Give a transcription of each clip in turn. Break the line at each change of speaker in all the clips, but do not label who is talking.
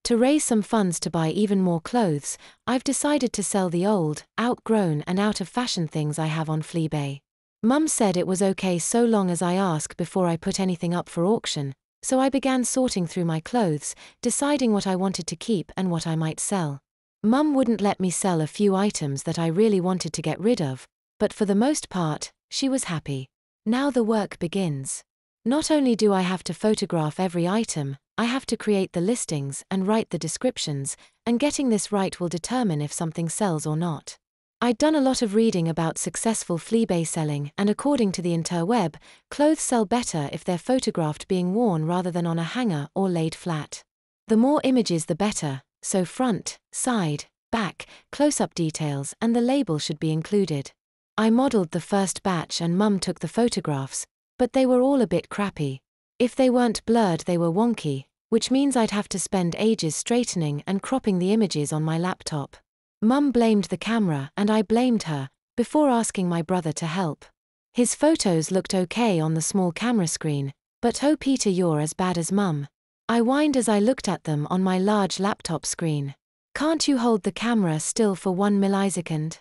To raise some funds to buy even more clothes, I've decided to sell the old, outgrown and out-of-fashion things I have on Fleabay. Mum said it was okay so long as I ask before I put anything up for auction, so I began sorting through my clothes, deciding what I wanted to keep and what I might sell. Mum wouldn't let me sell a few items that I really wanted to get rid of, but for the most part, she was happy. Now the work begins. Not only do I have to photograph every item, I have to create the listings and write the descriptions, and getting this right will determine if something sells or not. I'd done a lot of reading about successful Fleabay selling, and according to the interweb, clothes sell better if they're photographed being worn rather than on a hanger or laid flat. The more images the better, so front, side, back, close-up details and the label should be included. I modeled the first batch and Mum took the photographs, but they were all a bit crappy. If they weren't blurred they were wonky, which means I'd have to spend ages straightening and cropping the images on my laptop. Mum blamed the camera and I blamed her, before asking my brother to help. His photos looked okay on the small camera screen, but oh Peter, you're as bad as Mum. I whined as I looked at them on my large laptop screen. Can't you hold the camera still for 1 millisecond?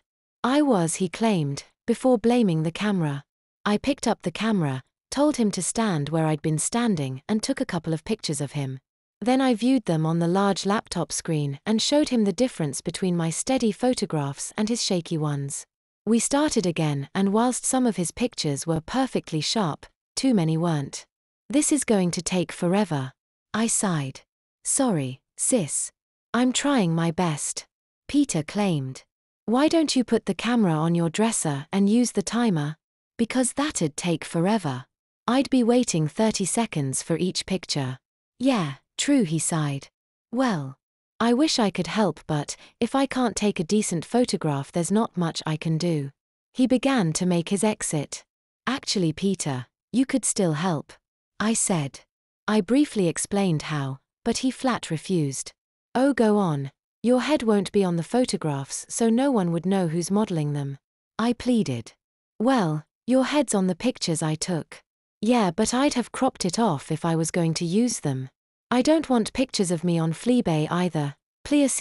He claimed, before blaming the camera. I picked up the camera, told him to stand where I'd been standing and took a couple of pictures of him. Then I viewed them on the large laptop screen and showed him the difference between my steady photographs and his shaky ones. We started again and whilst some of his pictures were perfectly sharp, too many weren't. This is going to take forever. I sighed. Sorry, sis. I'm trying my best. Peter claimed. Why don't you put the camera on your dresser and use the timer? Because that'd take forever. I'd be waiting 30 seconds for each picture. Yeah, true, he sighed. Well, I wish I could help, but if I can't take a decent photograph there's not much I can do. He began to make his exit. Actually, Peter, you could still help, I said. I briefly explained how, but he flat refused. Oh, go on. Your head won't be on the photographs so no one would know who's modeling them. I pleaded. Well, your head's on the pictures I took. Yeah, but I'd have cropped it off if I was going to use them. I don't want pictures of me on Fleabay either. Please,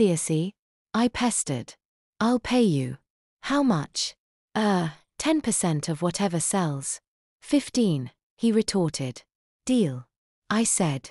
I pestered. I'll pay you. How much? 10% of whatever sells. 15, he retorted. Deal, I said.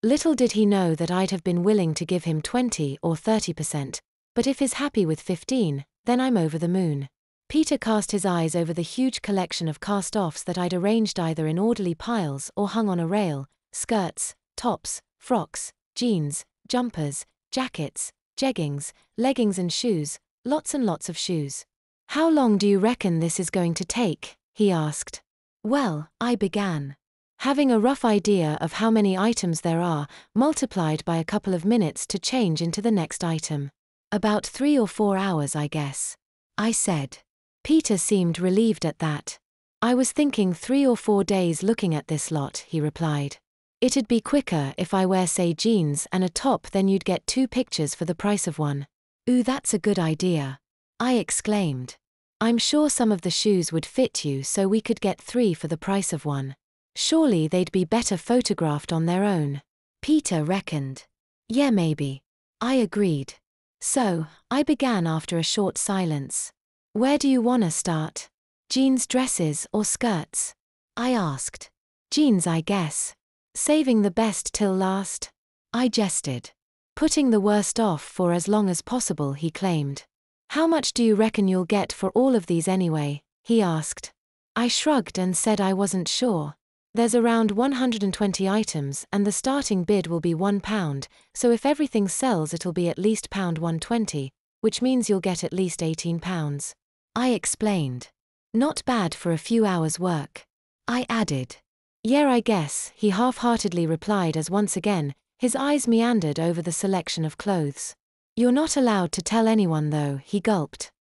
Little did he know that I'd have been willing to give him 20 or 30%, but if he's happy with 15, then I'm over the moon. Peter cast his eyes over the huge collection of cast-offs that I'd arranged either in orderly piles or hung on a rail: skirts, tops, frocks, jeans, jumpers, jackets, jeggings, leggings and shoes, lots and lots of shoes. How long do you reckon this is going to take? He asked. Well, I began. Having a rough idea of how many items there are, multiplied by a couple of minutes to change into the next item. About 3 or 4 hours, I guess. I said. Peter seemed relieved at that. I was thinking 3 or 4 days looking at this lot, he replied. It'd be quicker if I wear, say, jeans and a top, then you'd get 2 pictures for the price of 1. Ooh, that's a good idea, I exclaimed. I'm sure some of the shoes would fit you so we could get 3 for the price of 1. Surely they'd be better photographed on their own, Peter reckoned. Yeah, maybe, I agreed. So, I began after a short silence. Where do you wanna start? Jeans, dresses or skirts? I asked. Jeans, I guess. Saving the best till last? I jested. Putting the worst off for as long as possible, he claimed. How much do you reckon you'll get for all of these anyway? He asked. I shrugged and said I wasn't sure. There's around 120 items and the starting bid will be £1, so if everything sells it'll be at least £120, which means you'll get at least £18. I explained. Not bad for a few hours' work. I added. Yeah, I guess, he half-heartedly replied as once again, his eyes meandered over the selection of clothes. You're not allowed to tell anyone though, he gulped.